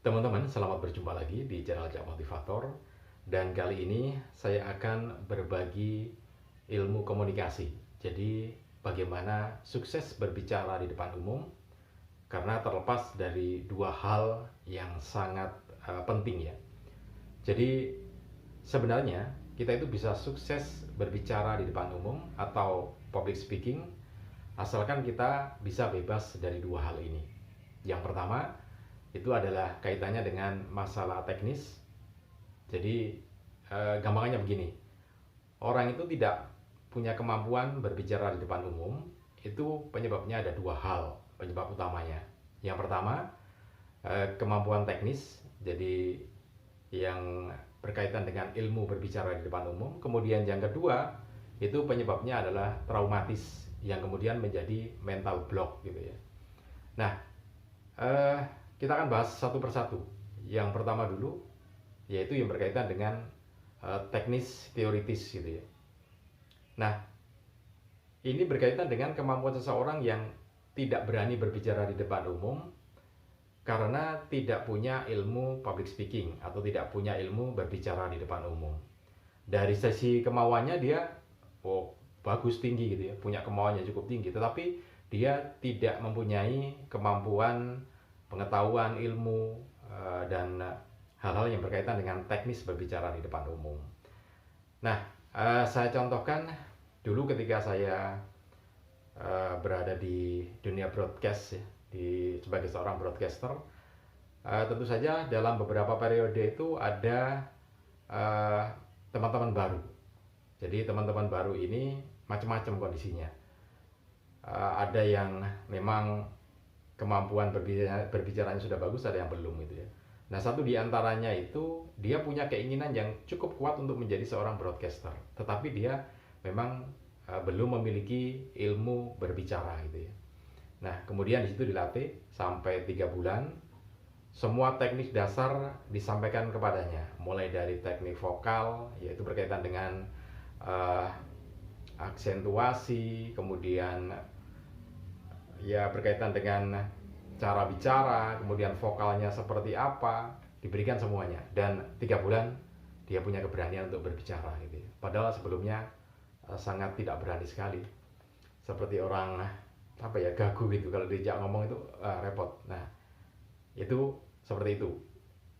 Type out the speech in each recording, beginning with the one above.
Teman-teman, selamat berjumpa lagi di channel Jak Motivator. Dan kali ini saya akan berbagi ilmu komunikasi. Jadi, bagaimana sukses berbicara di depan umum. Karena terlepas dari dua hal yang sangat penting ya. Jadi, sebenarnya kita itu bisa sukses berbicara di depan umum atau public speaking asalkan kita bisa bebas dari dua hal ini. Yang pertama, itu adalah kaitannya dengan masalah teknis. Jadi gampangannya begini, orang itu tidak punya kemampuan berbicara di depan umum. Itu penyebabnya ada dua hal, penyebab utamanya. Yang pertama, kemampuan teknis, jadi yang berkaitan dengan ilmu berbicara di depan umum. Kemudian yang kedua, itu penyebabnya adalah traumatis, yang kemudian menjadi mental block gitu ya. Nah, kita akan bahas satu persatu. Yang pertama dulu, yaitu yang berkaitan dengan teknis teoritis gitu ya. Nah, ini berkaitan dengan kemampuan seseorang yang tidak berani berbicara di depan umum karena tidak punya ilmu public speaking atau tidak punya ilmu berbicara di depan umum. Dari sisi kemauannya dia bagus, tinggi gitu ya, punya kemauannya cukup tinggi, tetapi dia tidak mempunyai kemampuan, pengetahuan, ilmu dan hal-hal yang berkaitan dengan teknis berbicara di depan umum. Nah, saya contohkan dulu ketika saya berada di dunia broadcast ya, sebagai seorang broadcaster. Tentu saja dalam beberapa periode itu ada teman-teman baru. Jadi teman-teman baru ini macam-macam kondisinya. Ada yang memang kemampuan berbicaranya sudah bagus, ada yang belum gitu ya. Nah, satu di antaranya itu dia punya keinginan yang cukup kuat untuk menjadi seorang broadcaster, tetapi dia memang belum memiliki ilmu berbicara gitu ya. Nah, kemudian di situ dilatih sampai 3 bulan. Semua teknik dasar disampaikan kepadanya, mulai dari teknik vokal, yaitu berkaitan dengan aksentuasi, kemudian ya berkaitan dengan cara bicara, kemudian vokalnya seperti apa, diberikan semuanya. Dan 3 bulan dia punya keberanian untuk berbicara gitu ya. Padahal sebelumnya sangat tidak berani sekali, seperti orang gagu gitu, kalau diajak ngomong itu repot. Nah, itu seperti itu.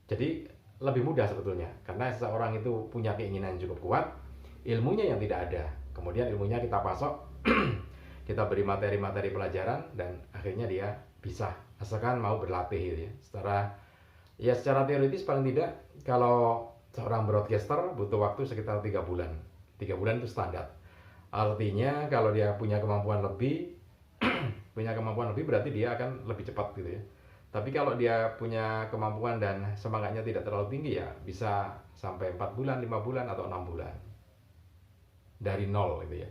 Jadi lebih mudah sebetulnya, karena seseorang itu punya keinginan cukup kuat, ilmunya yang tidak ada. Kemudian ilmunya kita pasok, kita beri materi-materi pelajaran, dan akhirnya dia bisa, asalkan mau berlatih gitu ya. Secara teoritis paling tidak, kalau seorang broadcaster butuh waktu sekitar 3 bulan. 3 bulan itu standar. Artinya kalau dia punya kemampuan lebih berarti dia akan lebih cepat gitu ya. Tapi kalau dia punya kemampuan dan semangatnya tidak terlalu tinggi, ya bisa sampai 4 bulan, 5 bulan, atau 6 bulan. Dari nol gitu ya.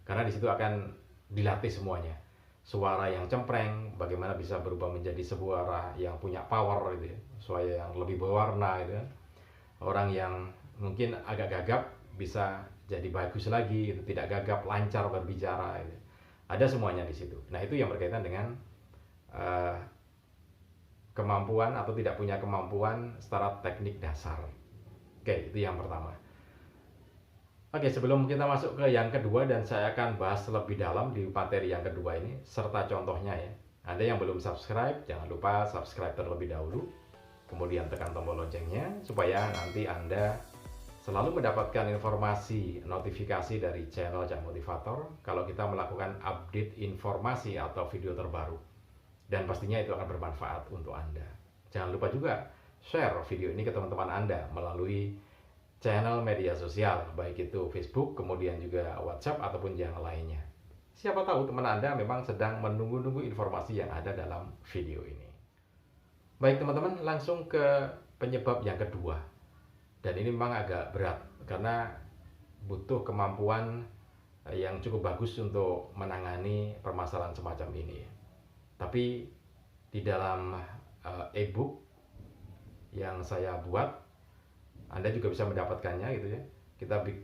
Karena di situ akan dilatih semuanya. Suara yang cempreng, bagaimana bisa berubah menjadi suara yang punya power gitu ya. Suara yang lebih berwarna gitu ya. Orang yang mungkin agak gagap bisa jadi bagus lagi gitu. Tidak gagap, lancar berbicara gitu. Ada semuanya di situ. Nah, itu yang berkaitan dengan kemampuan atau tidak punya kemampuan secara teknik dasar. Oke, itu yang pertama. Oke, sebelum kita masuk ke yang kedua, dan saya akan bahas lebih dalam di materi yang kedua ini, serta contohnya ya. Anda yang belum subscribe, jangan lupa subscribe terlebih dahulu. Kemudian tekan tombol loncengnya, supaya nanti Anda selalu mendapatkan informasi, notifikasi dari channel Jak Motivator kalau kita melakukan update informasi atau video terbaru. Dan pastinya itu akan bermanfaat untuk Anda. Jangan lupa juga share video ini ke teman-teman Anda melalui channel media sosial, baik itu Facebook, kemudian juga WhatsApp, ataupun yang lainnya. Siapa tahu teman Anda memang sedang menunggu-nunggu informasi yang ada dalam video ini. Baik teman-teman, langsung ke penyebab yang kedua. Dan ini memang agak berat, karena butuh kemampuan yang cukup bagus untuk menangani permasalahan semacam ini. Tapi di dalam e-book yang saya buat, Anda juga bisa mendapatkannya gitu ya.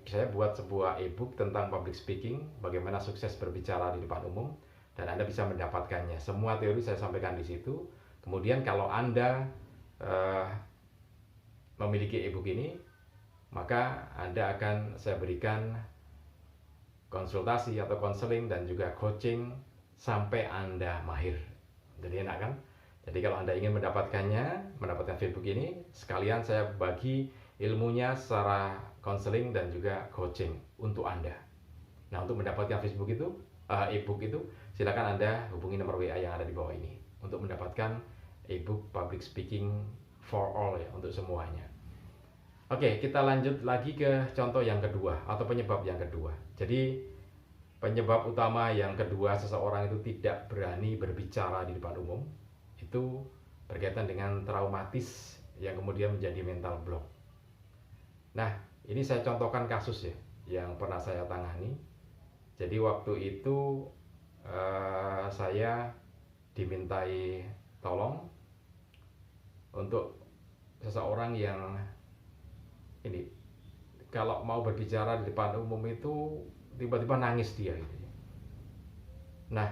Saya buat sebuah e-book tentang public speaking, bagaimana sukses berbicara di depan umum, dan Anda bisa mendapatkannya. Semua teori saya sampaikan di situ. Kemudian kalau Anda uh, memiliki e-book ini, maka Anda akan saya berikan konsultasi atau konseling dan juga coaching sampai Anda mahir. Jadi enak kan? Jadi kalau Anda ingin mendapatkan Facebook ini, sekalian saya bagi ilmunya secara konseling dan juga coaching untuk Anda. Nah, untuk mendapatkan Facebook itu, e-book itu, silakan Anda hubungi nomor WA yang ada di bawah ini untuk mendapatkan e-book Public Speaking for All ya, untuk semuanya. Oke, kita lanjut lagi ke contoh yang kedua atau penyebab yang kedua. Jadi penyebab utama yang kedua seseorang itu tidak berani berbicara di depan umum itu berkaitan dengan traumatis yang kemudian menjadi mental block. Nah, ini saya contohkan kasus ya yang pernah saya tangani. Jadi waktu itu saya dimintai tolong untuk seseorang yang ini kalau mau berbicara di depan umum itu tiba-tiba nangis dia gitu. Nah,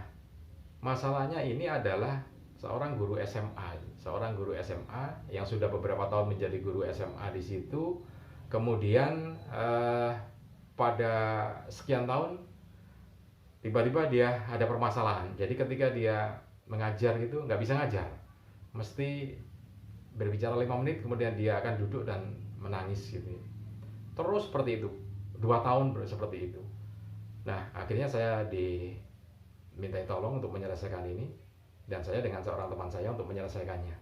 masalahnya ini adalah seorang guru SMA yang sudah beberapa tahun menjadi guru SMA di situ. Kemudian pada sekian tahun tiba-tiba dia ada permasalahan. Jadi ketika dia mengajar gitu nggak bisa ngajar, mesti berbicara 5 menit kemudian dia akan duduk dan menangis gitu. Terus seperti itu 2 tahun seperti itu. Nah, akhirnya saya dimintai tolong untuk menyelesaikan ini, dan saya dengan seorang teman saya untuk menyelesaikannya.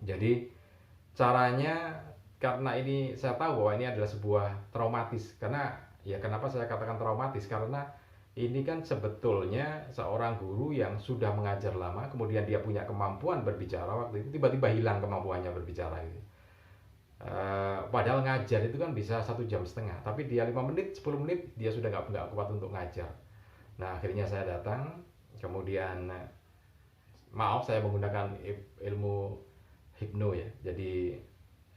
Jadi caranya, karena ini saya tahu bahwa ini adalah sebuah traumatis. Karena ya kenapa saya katakan traumatis, karena ini kan sebetulnya seorang guru yang sudah mengajar lama, kemudian dia punya kemampuan berbicara, waktu itu tiba-tiba hilang kemampuannya berbicara gitu. Padahal ngajar itu kan bisa 1,5 jam, tapi dia 5 menit, 10 menit dia sudah nggak kuat untuk ngajar. Nah, akhirnya saya datang, kemudian maaf saya menggunakan ilmu hipno ya. Jadi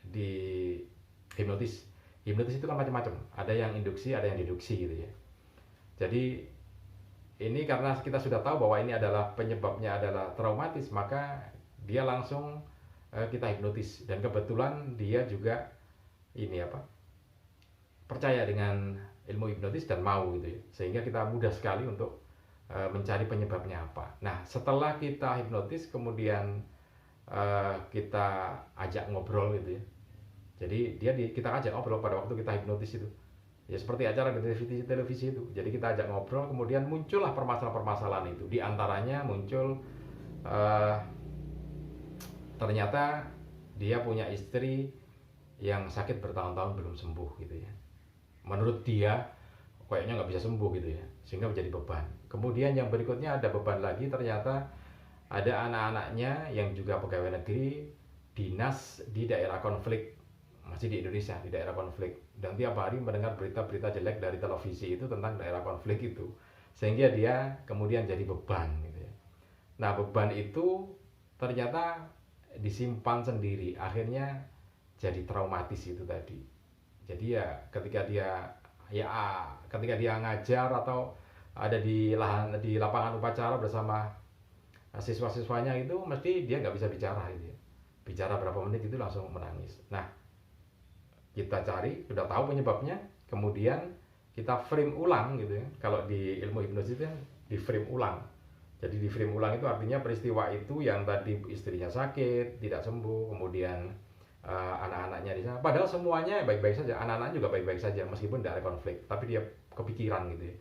di hipnotis itu kan macam-macam, ada yang induksi, ada yang deduksi gitu ya. Jadi ini karena kita sudah tahu bahwa ini adalah penyebabnya adalah traumatis, maka dia langsung kita hipnotis, dan kebetulan dia juga ini percaya dengan ilmu hipnotis dan mau gitu ya, sehingga kita mudah sekali untuk mencari penyebabnya apa. Nah, setelah kita hipnotis kemudian kita ajak ngobrol gitu ya. Jadi kita ajak ngobrol pada waktu kita hipnotis itu. Ya seperti acara di televisi itu. Jadi kita ajak ngobrol, kemudian muncullah permasalahan-permasalahan itu. Di antaranya muncul ternyata dia punya istri yang sakit bertahun-tahun belum sembuh gitu ya. Menurut dia kayaknya nggak bisa sembuh gitu ya, sehingga menjadi beban. Kemudian yang berikutnya ada beban lagi, ternyata ada anak-anaknya yang juga pegawai negeri, dinas di daerah konflik, masih di Indonesia, di daerah konflik, dan tiap hari mendengar berita-berita jelek dari televisi itu tentang daerah konflik itu, sehingga dia kemudian jadi beban gitu ya. Nah, beban itu ternyata disimpan sendiri, akhirnya jadi traumatis itu tadi. Jadi ya ketika dia ngajar atau ada di lapangan upacara bersama siswa-siswanya itu, mesti dia nggak bisa bicara gitu ya. Bicara berapa menit itu langsung menangis. Nah, kita cari, sudah tahu penyebabnya, kemudian kita frame ulang gitu ya. Kalau di ilmu hipnosis itu di frame ulang. Jadi di frame ulang itu artinya peristiwa itu yang tadi istrinya sakit, tidak sembuh, kemudian anak-anaknya di sana, padahal semuanya baik-baik saja, anak-anak juga baik-baik saja meskipun tidak ada konflik, tapi dia kepikiran gitu ya.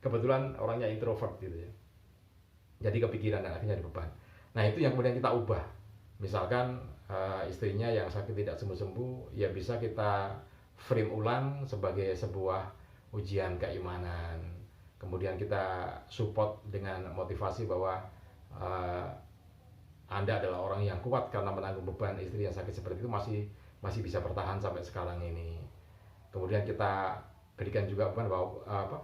Kebetulan orangnya introvert gitu ya, jadi kepikiran dan akhirnya ada beban. Nah, itu yang kemudian kita ubah. Misalkan istrinya yang sakit tidak sembuh-sembuh, ya bisa kita frame ulang sebagai sebuah ujian keimanan. Kemudian kita support dengan motivasi bahwa Anda adalah orang yang kuat karena menanggung beban istri yang sakit seperti itu, masih bisa bertahan sampai sekarang ini. Kemudian kita berikan juga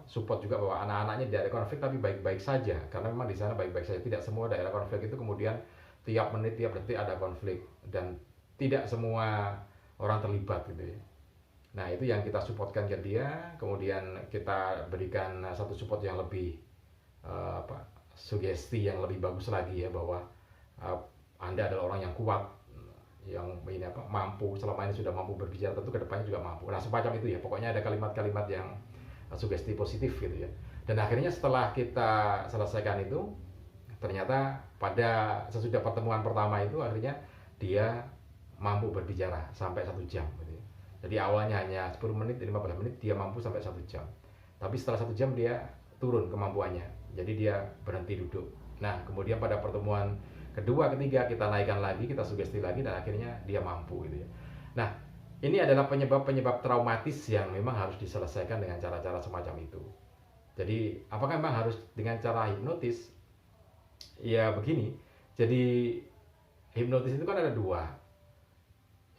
support juga bahwa anak-anaknya tidak ada konflik tapi baik-baik saja, karena memang di sana baik-baik saja. Tidak semua daerah konflik itu kemudian tiap menit, tiap detik ada konflik, dan tidak semua orang terlibat gitu ya. Nah, itu yang kita supportkan ke dia. Kemudian kita berikan satu support yang lebih sugesti yang lebih bagus lagi ya, bahwa Anda adalah orang yang kuat, yang ini apa, mampu, selama ini sudah mampu berbicara, tentu kedepannya juga mampu. Nah, semacam itu ya. Pokoknya ada kalimat-kalimat yang sugesti positif gitu ya. Dan akhirnya setelah kita selesaikan itu, ternyata pada sesudah pertemuan pertama itu akhirnya dia mampu berbicara sampai 1 jam gitu ya. Jadi awalnya hanya 10 menit, 15 menit, dia mampu sampai 1 jam. Tapi setelah 1 jam dia turun kemampuannya. Jadi dia berhenti duduk. Nah, kemudian pada pertemuan kedua, ketiga kita naikkan lagi, kita sugesti lagi, dan akhirnya dia mampu gitu ya. Nah, ini adalah penyebab-penyebab traumatis yang memang harus diselesaikan dengan cara-cara semacam itu. Jadi, apakah memang harus dengan cara hipnotis? Ya begini. Jadi, hipnotis itu kan ada dua.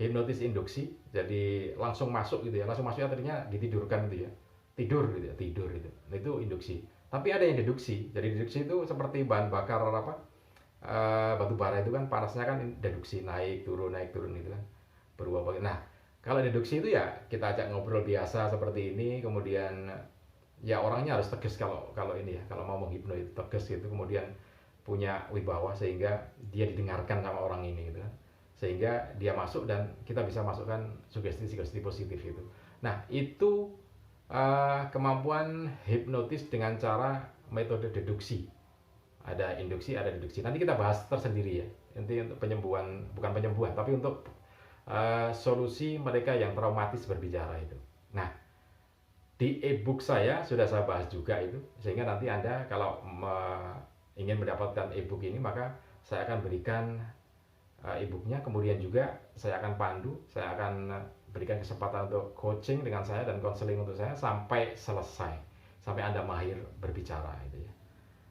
Hipnotis induksi, jadi langsung masuk gitu ya. Langsung masuknya artinya ditidurkan gitu ya. Tidur gitu ya, tidur gitu. Nah, itu induksi. Tapi ada yang deduksi. Jadi deduksi itu seperti bahan bakar apa? Batu bara itu kan panasnya kan deduksi, naik turun gitu kan. Berubah. Nah, kalau deduksi itu ya kita ajak ngobrol biasa seperti ini, kemudian ya orangnya harus tegas kalau kalau ini ya, kalau mau menghipnotis itu tegas gitu, kemudian punya wibawa sehingga dia didengarkan sama orang ini gitu kan. Sehingga dia masuk dan kita bisa masukkan sugesti-sugesti positif itu. Nah, itu kemampuan hipnotis dengan cara metode deduksi. Ada induksi, ada deduksi. Nanti kita bahas tersendiri ya. Nanti untuk penyembuhan, bukan penyembuhan, tapi untuk solusi mereka yang traumatis berbicara itu. Nah, di e-book saya sudah saya bahas juga itu, sehingga nanti Anda kalau ingin mendapatkan e-book ini, maka saya akan berikan e-booknya, kemudian juga saya akan pandu, saya akan berikan kesempatan untuk coaching dengan saya dan konseling untuk saya sampai selesai, sampai Anda mahir berbicara itu ya.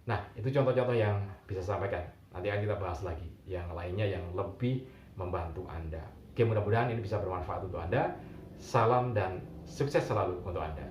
Nah, itu contoh-contoh yang bisa saya sampaikan. Nanti akan kita bahas lagi yang lainnya yang lebih membantu Anda. Oke, mudah-mudahan ini bisa bermanfaat untuk Anda. Salam dan sukses selalu untuk Anda.